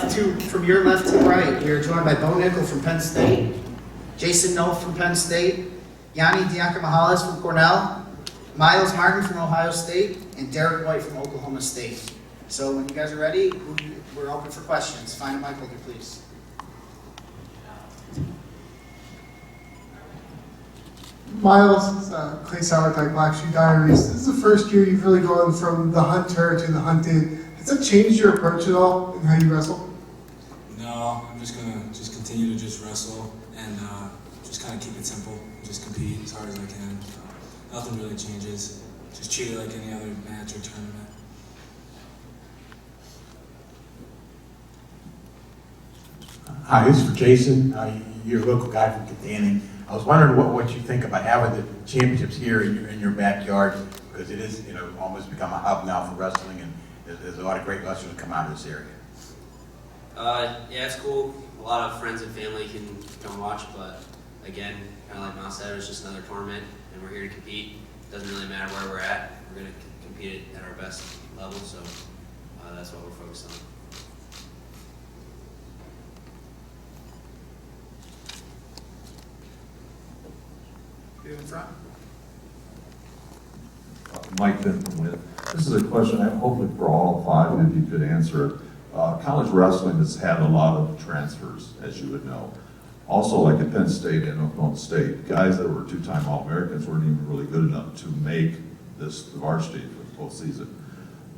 your left to right, we are joined by Nickal from Penn State, Jason Nolf from Penn State, Yianni Diakomihalis from Cornell, Myles Martin from Ohio State, and Derek White from Oklahoma State. So when you guys are ready, we're open for questions. Find a mic holder, please. Myles, Clay Sauerteig, Black Shoe Diaries. This is the first year you've really gone from the hunter to the hunted. Has that changed your approach at all in how you wrestle? No, I'm just gonna continue to just wrestle and just kind of keep it simple. Just compete as hard as I can. Nothing really changes. Just treat it like any other match or tournament. Hi, this is for Jason. You're a local guy from Yianni. I was wondering what you think about having the championships here in your backyard, because it is, almost become a hub now for wrestling, and there's a lot of great wrestlers that come out of this area. Yeah, it's cool. A lot of friends and family can come watch, but again, kind of like Myles said, it's just another tournament, and we're here to compete. Doesn't really matter where we're at. We're going to compete at our best level, so that's what we're focused on. Here in front. Mike Penn from Penn. This is a question hopefully for all five of you could answer it. College wrestling has had a lot of transfers, as you would know. Also, like at Penn State and Oklahoma State, guys that were two-time All-Americans weren't even really good enough to make this varsity for the postseason.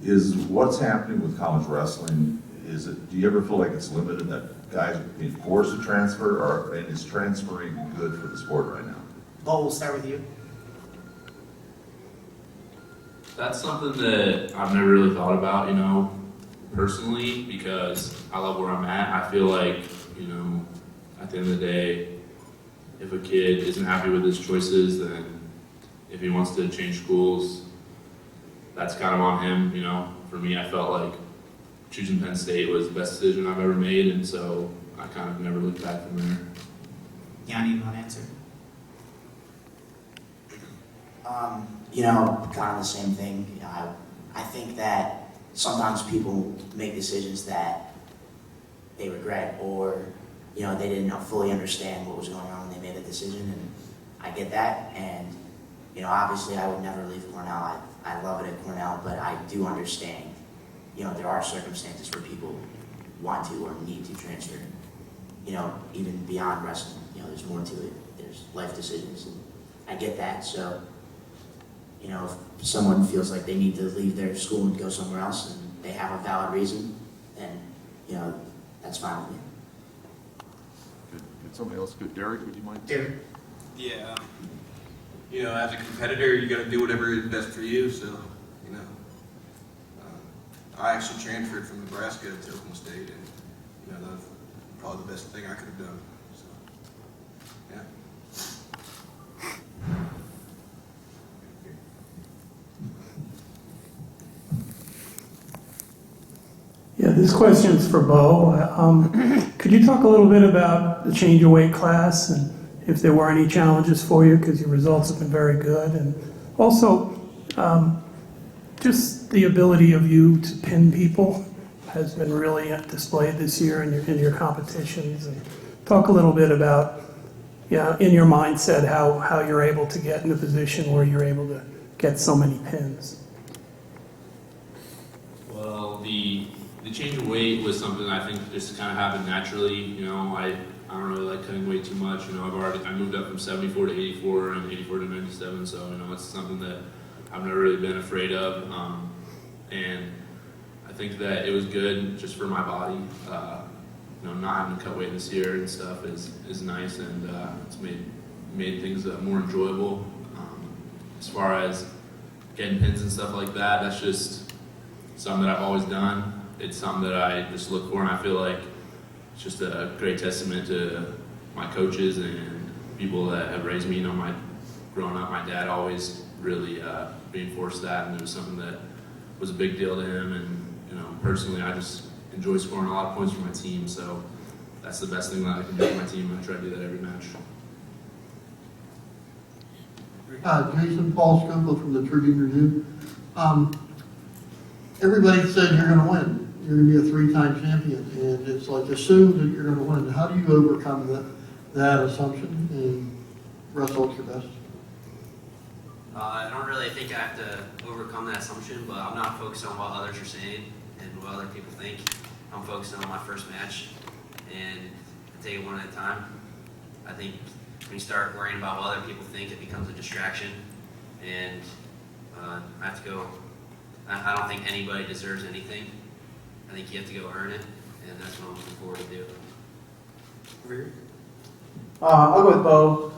Is what's happening with college wrestling, do you ever feel like it's limited, that guys are being forced to transfer, and is transferring good for the sport right now? Bo, we'll start with you. That's something that I've never really thought about, personally, because I love where I'm at. I feel like, at the end of the day, if a kid isn't happy with his choices, then if he wants to change schools, that's kind of on him, For me, I felt like choosing Penn State was the best decision I've ever made, and so I kind of never looked back from there. Yianni, you want to answer? Kind of the same thing. I think that sometimes people make decisions that they regret, or they didn't fully understand what was going on when they made the decision, and I get that. And obviously, I would never leave Cornell. I love it at Cornell, but I do understand. There are circumstances where people want to or need to transfer. Even beyond wrestling. There's more to it. There's life decisions, and I get that. So. If someone feels like they need to leave their school and go somewhere else and they have a valid reason, then, that's fine with me. Good. Somebody else good. Derek, would you mind? Derek. Yeah. As a competitor, you got to do whatever is best for you. So, I actually transferred from Nebraska to Oklahoma State, and, that's probably the best thing I could have done. So, yeah. Yeah, this question's for Bo. Could you talk a little bit about the change of weight class and if there were any challenges for you, because your results have been very good, and also just the ability of you to pin people has been really displayed this year in your competitions. And talk a little bit about, in your mindset, how you're able to get in a position where you're able to get so many pins. Well, the change of weight was something I think just kind of happened naturally. I don't really like cutting weight too much. I moved up from 74 to 84 and 84 to 97, so it's something that I've never really been afraid of. And I think that it was good just for my body. Not having to cut weight this year and stuff is nice, and it's made things more enjoyable. As far as getting pins and stuff like that, that's just something that I've always done. It's something that I just look for, and I feel like it's just a great testament to my coaches and people that have raised me. Growing up, my dad always really reinforced that, and it was something that was a big deal to him. And personally, I just enjoy scoring a lot of points for my team, so that's the best thing that I can do for my team. I try to do that every match. Jason Paul Scumble from the Tribune Review. Everybody said you're going to win. you're going to be a three-time champion, and it's like assumed that you're going to win. How do you overcome that assumption and wrestle at your best? I don't really think I have to overcome that assumption, but I'm not focused on what others are saying and what other people think. I'm focused on my first match and take it one at a time. I think when you start worrying about what other people think, it becomes a distraction, and I have to go. I don't think anybody deserves anything. I think you have to go earn it, and that's what I'm looking forward to do. I'll go with Bo.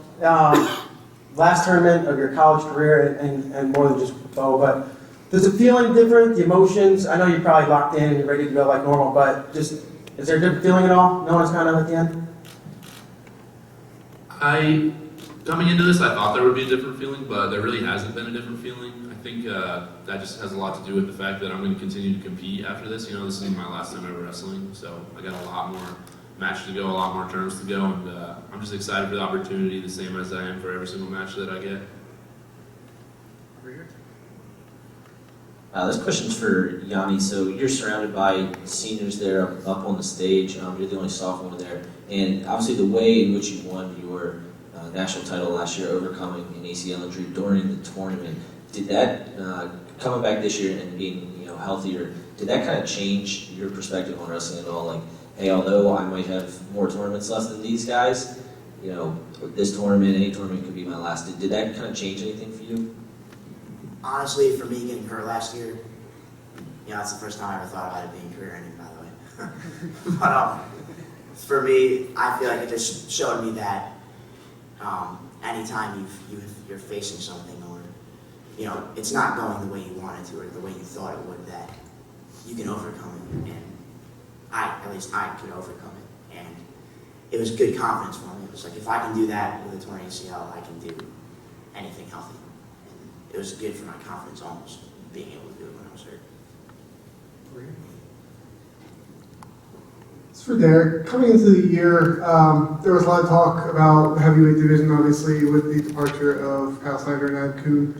Last tournament of your college career, and more than just Bo, but does it feel any different? The emotions, I know you're probably locked in and you're ready to go like normal, but just, is there a different feeling at all? No one's kind of at the end? Coming into this, I thought there would be a different feeling, but there really hasn't been a different feeling. I think that just has a lot to do with the fact that I'm going to continue to compete after this. You know, this is my last time ever wrestling, so I got a lot more matches to go, a lot more turns to go, and I'm just excited for the opportunity, the same as I am for every single match that I get. This question's for Yianni. So you're surrounded by seniors there up on the stage. You're the only sophomore there. And obviously the way in which you won your national title last year, overcoming an ACL injury during the tournament, did that, coming back this year and being healthier, did that kind of change your perspective on wrestling at all? Like, hey, although I might have more tournaments left than these guys, this tournament, any tournament could be my last. Did that kind of change anything for you? Honestly, for me getting hurt last year, that's the first time I ever thought about it being career-ending, by the way. But for me, I feel like it just showed me that anytime you're facing something, or it's not going the way you wanted to or the way you thought it would, that you can overcome it, and at least I could overcome it, and it was good confidence for me. It was like, if I can do that with a torn ACL, I can do anything healthy. It was good for my confidence, almost being able to do it when I was hurt. It's for Derek. Coming into the year, there was a lot of talk about the heavyweight division, obviously, with the departure of Kyle Snyder and Ad Kuhn.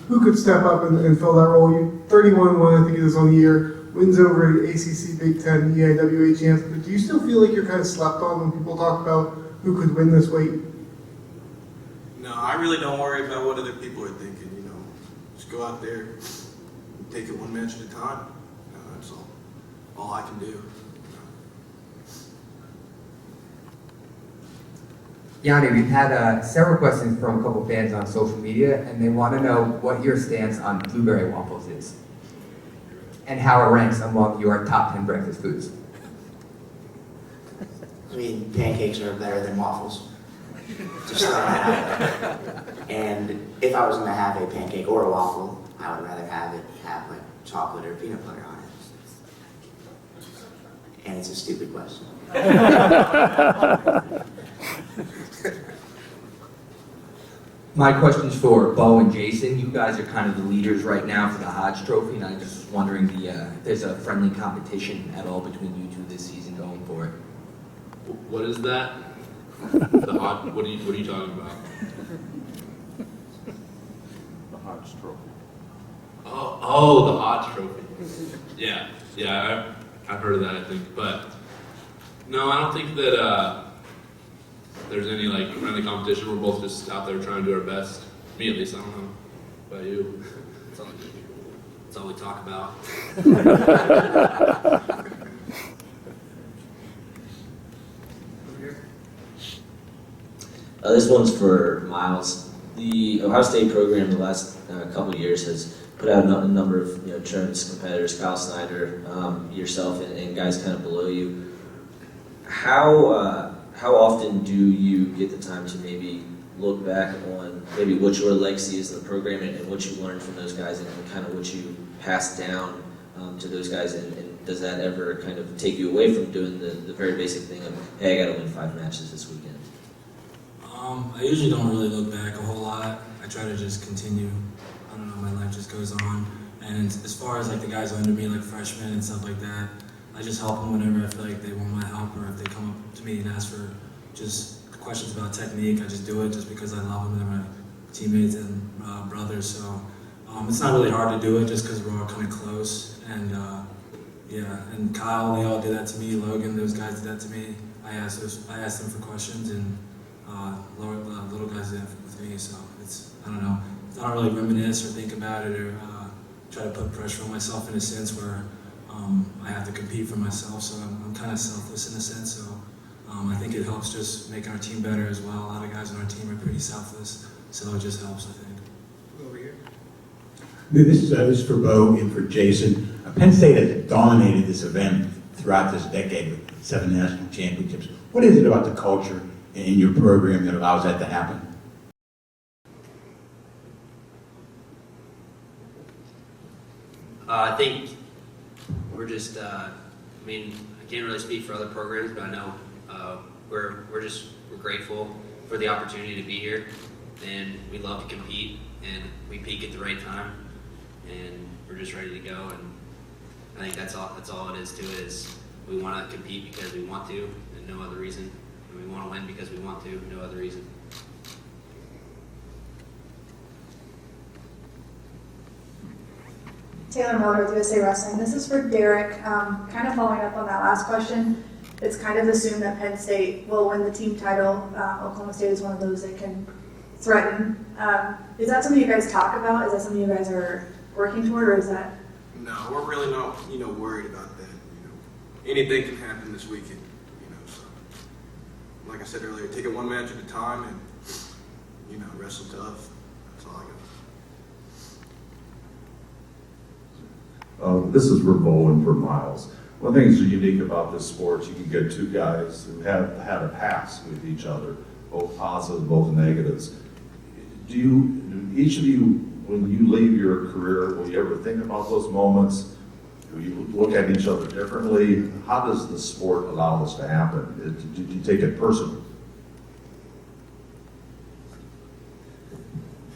Who could step up and fill that role? You 31-1, I think it is, on the year. Wins over ACC, Big Ten, EIWA champs. But do you still feel like you're kind of slept on when people talk about who could win this weight? No, I really don't worry about what other people are thinking. Just go out there, take it one match at a time. That's all I can do. Yianni, we've had several questions from a couple fans on social media, and they want to know what your stance on blueberry waffles is, and how it ranks among your top 10 breakfast foods. I mean, pancakes are better than waffles. Just throwing that out there. And if I was going to have a pancake or a waffle, I would rather have like chocolate or peanut butter on it. And it's a stupid question. My question's for Bo and Jason. You guys are kind of the leaders right now for the Hodge Trophy, and I just was wondering if there's a friendly competition at all between you two this season going for it. What is that? The Hodge? What are you talking about? The Hodge Trophy. Oh, the Hodge Trophy. Yeah, I've heard of that, I think, but no, I don't think that there's any friendly competition. We're both just out there trying to do our best. Me, at least. I don't know about you. That's all we talk about. This one's for Myles. The Ohio State program the last couple of years has put out a number of tremendous competitors, Kyle Snyder, yourself, and guys kind of below you. How often do you get the time to maybe look back on maybe what your legacy is in the program and what you learned from those guys and kind of what you passed down to those guys, and does that ever kind of take you away from doing the very basic thing of, hey, I got to win 5 matches this weekend? I usually don't really look back a whole lot. I try to just continue. I don't know, my life just goes on. And as far as the guys under me, like freshmen and stuff like that, I just help them whenever I feel like they want my help, or if they come up to me and ask for just questions about technique, I just do it just because I love them. They're my teammates and brothers, so it's not really hard to do it just because we're all kind of close. And yeah, and Kyle, they all did that to me. Logan, those guys did that to me. I asked them for questions, and little guys did that with me. So I don't know. I don't really reminisce or think about it or try to put pressure on myself in a sense where I have to compete for myself. So I'm kind of selfless in a sense. So I think it helps just making our team better as well. A lot of guys on our team are pretty selfless, so it just helps, I think. Over here. This is for Bo and for Jason. Penn State has dominated this event throughout this decade with 7 national championships. What is it about the culture in your program that allows that to happen? I think we're just, I can't really speak for other programs, but I know we're grateful for the opportunity to be here, and we love to compete, and we peak at the right time, and we're just ready to go. And I think that's all it is to it, is we want to compete because we want to, and no other reason. And we want to win because we want to, no other reason. Taylor Miller with USA Wrestling. This is for Derek. Kind of following up on that last question, it's kind of assumed that Penn State will win the team title. Oklahoma State is one of those that can threaten. Is that something you guys talk about? Is that something you guys are working toward, or is that? No, we're really not, worried about that. Anything can happen this weekend. So like I said earlier, take it one match at a time and wrestle tough. That's all I got. This is for Bo and for Myles. One thing that's unique about this sport, you can get two guys who have had a past with each other, both positive, both negatives. Each of you, when you leave your career, will you ever think about those moments? Do you look at each other differently? How does the sport allow this to happen? Did you take it personally?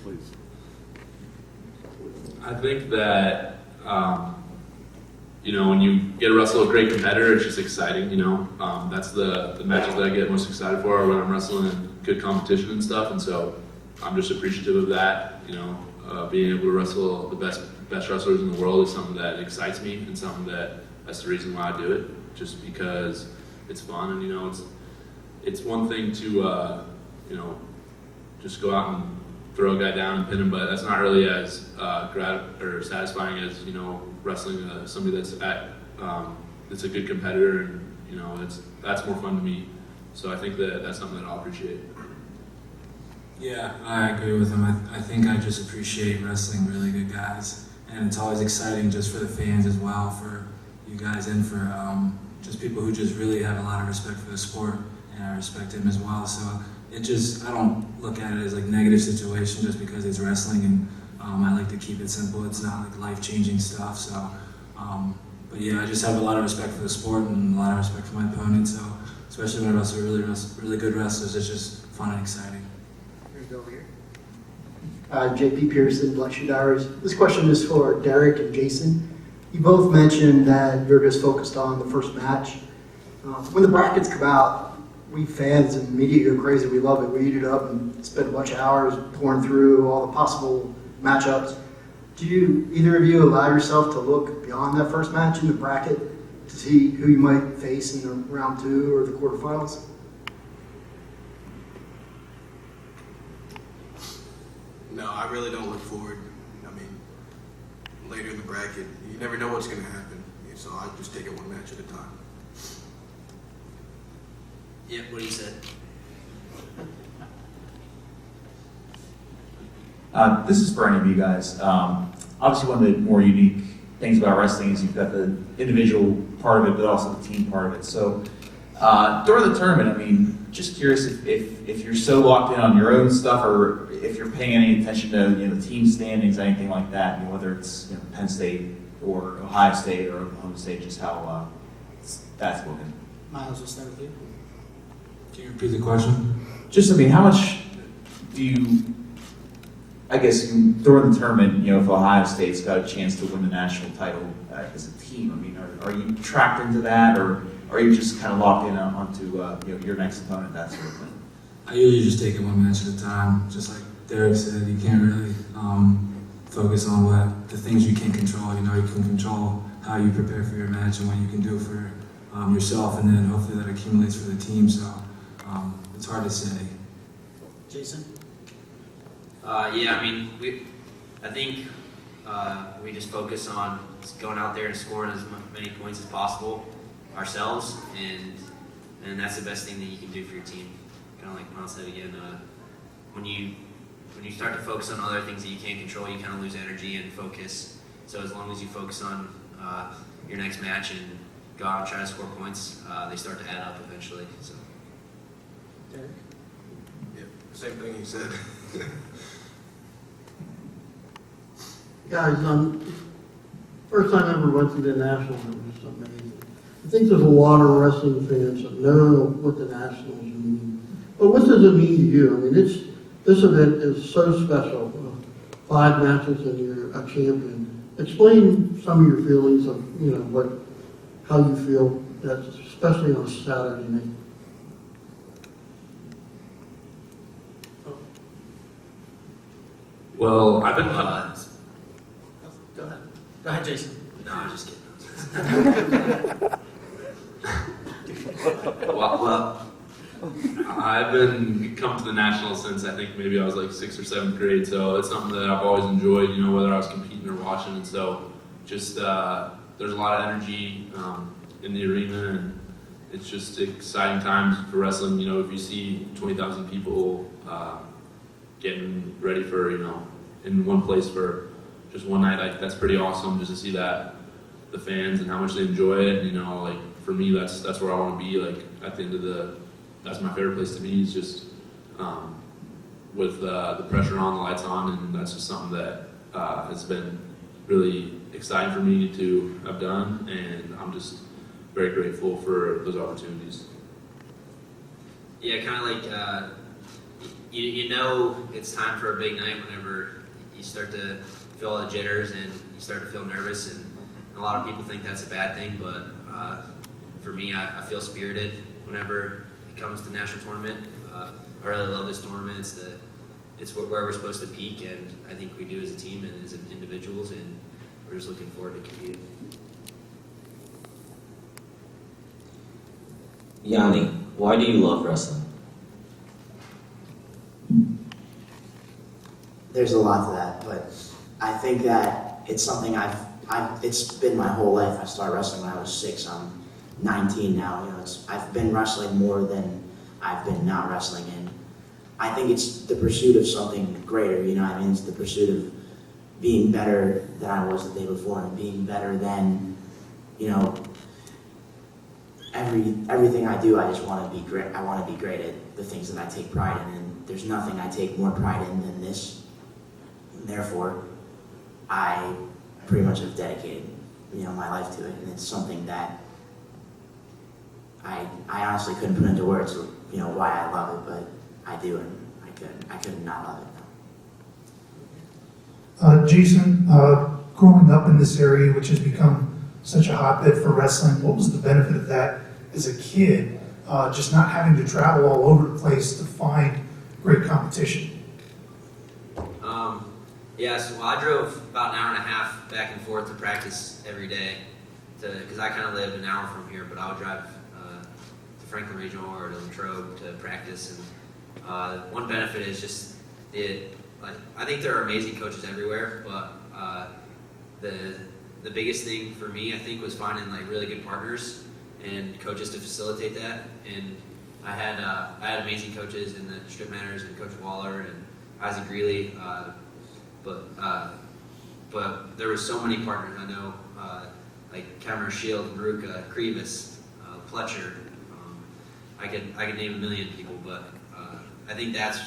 Please. I think that, when you get to wrestle a great competitor, it's just exciting, That's the matches that I get most excited for when I'm wrestling in good competition and stuff. And so I'm just appreciative of that, being able to wrestle the best wrestlers in the world is something that excites me, and something that's the reason why I do it, just because it's fun. And, it's one thing to, just go out and throw a guy down and pin him, but that's not really as satisfying as wrestling somebody that's a good competitor, and that's more fun to me. So I think that's something that I'll appreciate. Yeah, I agree with him. I think I just appreciate wrestling really good guys, and it's always exciting just for the fans as well, for you guys, and for just people who just really have a lot of respect for the sport, and I respect him as well. So I don't look at it as like negative situation just because it's wrestling, and I like to keep it simple. It's not like life-changing stuff. So, but yeah, I just have a lot of respect for the sport and a lot of respect for my opponent. So, especially when I wrestle really good wrestlers, it's just fun and exciting. Go over here. JP Pearson, Black Shoe Diaries. This question is for Derek and Jason. You both mentioned that you're just focused on the first match. When the brackets come out, we fans and media go crazy. We love it. We eat it up and spend a bunch of hours pouring through all the possible matchups. Do either of you allow yourself to look beyond that first match in the bracket to see who you might face in the round 2 or the quarterfinals? No, I really don't look forward. Later in the bracket, you never know what's going to happen. So I just take it one match at a time. Yeah, what he said. This is for any of you guys. Obviously, one of the more unique things about wrestling is you've got the individual part of it, but also the team part of it. So during the tournament, just curious if you're so locked in on your own stuff, or if you're paying any attention to the team standings, anything like that. Whether it's Penn State or Ohio State or Oklahoma State, just how that's looking. Myles, we'll start with you. Can you repeat the question? Just, how much do you? I guess during the tournament, if Ohio State's got a chance to win the national title as a team, are you tracked into that, or are you just kind of locked in onto your next opponent, that sort of thing? I usually just take it one match at a time. Just like Derek said, you can't really focus on the things you can control. You know, you can control how you prepare for your match and what you can do for yourself, and then hopefully that accumulates for the team. So it's hard to say. Jason? Yeah, I mean, I think we just focus on going out there and scoring as many points as possible ourselves, and that's the best thing that you can do for your team. Kind of like Myles said again, when you start to focus on other things that you can't control, you kind of lose energy and focus. So as long as you focus on your next match and go out and try to score points, they start to add up eventually. So. Derek? Yeah, same thing he said. Guys, first time I ever went to the Nationals, it was amazing. I think there's a lot of wrestling fans that know what the Nationals mean. But what does it mean to you? I mean, this event is so special. 5 matches and you're a champion. Explain some of your feelings of, how you feel, especially on a Saturday night. Well, I've been. Go ahead. Go ahead, Jason. No, I'm just kidding. Well, I've been come to the Nationals since I think maybe I was like 6th or 7th grade, so it's something that I've always enjoyed, whether I was competing or watching, and so just there's a lot of energy in the arena, and it's just exciting times for wrestling. If you see 20,000 people getting ready for, in one place for just one night, like that's pretty awesome just to see that, the fans and how much they enjoy it. Like for me, that's where I want to be. Like at the end of that's my favorite place to be, is just with the pressure on, the lights on, and that's just something that has been really exciting for me to have done, and I'm just very grateful for those opportunities. Yeah, kind of like it's time for a big night whenever you start to feel all the jitters and you start to feel nervous, and a lot of people think that's a bad thing, but for me, I feel spirited whenever it comes to national tournament. I really love this tournament. It's where we're supposed to peak, and I think we do as a team and as individuals, and we're just looking forward to competing. Yianni, why do you love wrestling? There's a lot to that, but I think that it's something it's been my whole life. I started wrestling when I was 6. I'm 19 now. I've been wrestling more than I've been not wrestling, and I think it's the pursuit of something greater. It's the pursuit of being better than I was the day before, and being better than, everything I do. I just want to be great. I want to be great at the things that I take pride in, and there's nothing I take more pride in than this. And therefore, I pretty much have dedicated, my life to it, and it's something that I honestly couldn't put into words, why I love it, but I do, and I could not love it. Jason, growing up in this area, which has become such a hotbed for wrestling, what was the benefit of that as a kid, just not having to travel all over the place to find great competition? I drove about an hour and a half back and forth to practice every day, because I kind of live an hour from here, but I would drive to Franklin Regional or to Latrobe to practice, and one benefit is just I think there are amazing coaches everywhere, but the biggest thing for me, I think, was finding really good partners and coaches to facilitate that. And I had amazing coaches in the strip manners, and Coach Waller and Isaac Greeley, but there were so many partners I know, like Cameron Shield, Maruka, Krivas, Pletcher. I could name a million people, but I think that's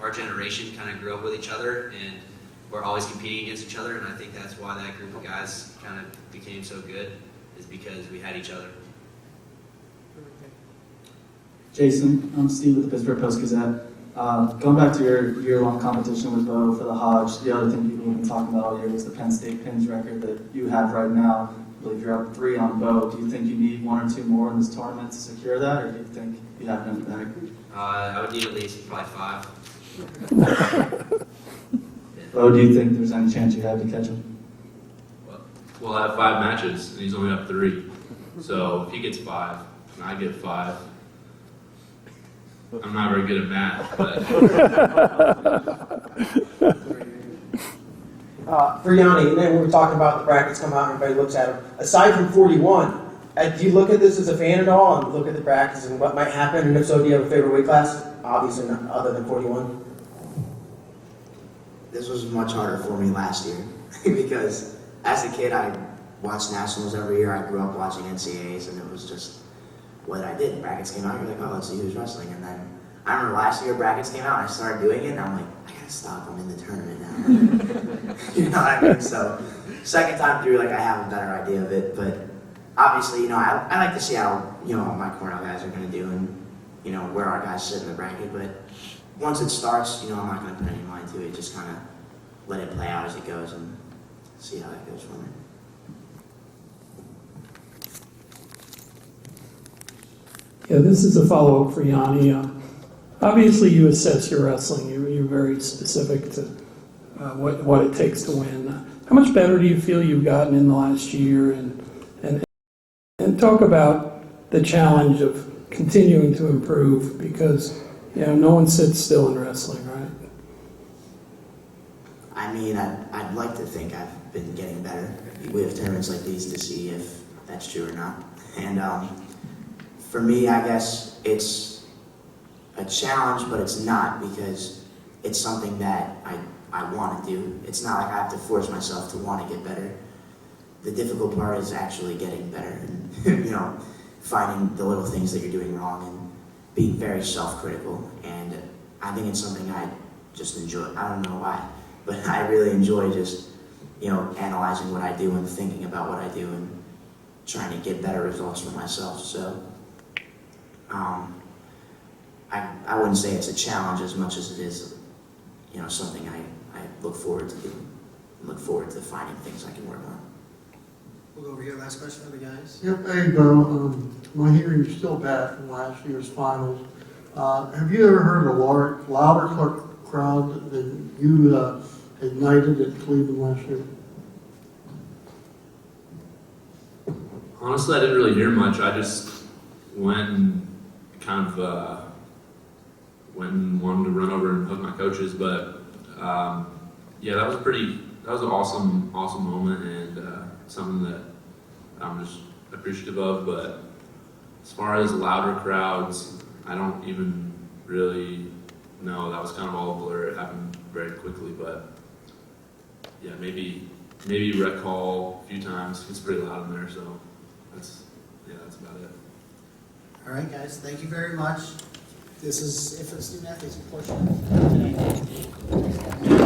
our generation kind of grew up with each other, and we're always competing against each other, and I think that's why that group of guys kind of became so good, is because we had each other. Jason, I'm Steve with the Pittsburgh Post-Gazette. Going back to your year-long competition with Bo for the Hodge, the other thing people have been talking about all year was the Penn State pins record that you have right now. I believe you're up 3 on Bo. Do you think you need 1 or 2 more in this tournament to secure that, or do you think you have it in the bag? I would need at least probably 5. Yeah. Bo, do you think there's any chance you have to catch him? We'll have 5 matches, and he's only up 3. So if he gets 5, and I get 5, I'm not very good at math, but For Yianni, and then we were talking about the brackets come out and everybody looks at them. Aside from 41, do you look at this as a fan at all and look at the brackets and what might happen? And if so, do you have a favorite weight class? Obviously, not, other than 41. This was much harder for me last year because as a kid, I watched nationals every year. I grew up watching NCAAs, and it was just what I did. Brackets came out, you're like, oh, let's see who's wrestling. And then I remember last year, brackets came out, and I started doing it, and I'm like, I gotta stop. I'm in the tournament now. You know what I mean? So second time through, like, I have a better idea of it. But obviously, you know, I like to see how, you know, my Cornell guys are gonna do and, you know, where our guys sit in the bracket. But once it starts, you know, I'm not gonna put any mind to it. Just kind of let it play out as it goes and see how that goes for me. Yeah, this is a follow-up for Yianni. Obviously, you assess your wrestling. You're very specific to what it takes to win. How much better do you feel you've gotten in the last year? And talk about the challenge of continuing to improve because, you know, no one sits still in wrestling, right? I mean, I'd like to think I've been getting better. We have tournaments like these to see if that's true or not. And for me, I guess it's a challenge, but it's not because it's something that I want to do. It's not like I have to force myself to want to get better. The difficult part is actually getting better and, you know, finding the little things that you're doing wrong and being very self-critical. And I think it's something I just enjoy. I don't know why, but I really enjoy just, you know, analyzing what I do and thinking about what I do and trying to get better results for myself. So I wouldn't say it's a challenge as much as it is, you know, something I look forward to doing. Look forward to finding things I can work on. We'll go over here. Last question for the guys. Yep, hey, Bo. My hearing's still bad from last year's finals. Have you ever heard a louder crowd than you ignited at Cleveland last year? honestly, I didn't really hear much. I just went and wanted to run over and hug my coaches. But yeah, that was an awesome moment and something that I'm just appreciative of. But as far as louder crowds, I don't even really know. That was kind of all a blur. It happened very quickly, but yeah, maybe rec hall a few times. It's pretty loud in there, so that's about it. All right, guys, thank you very much. This is it for the student athletes portion.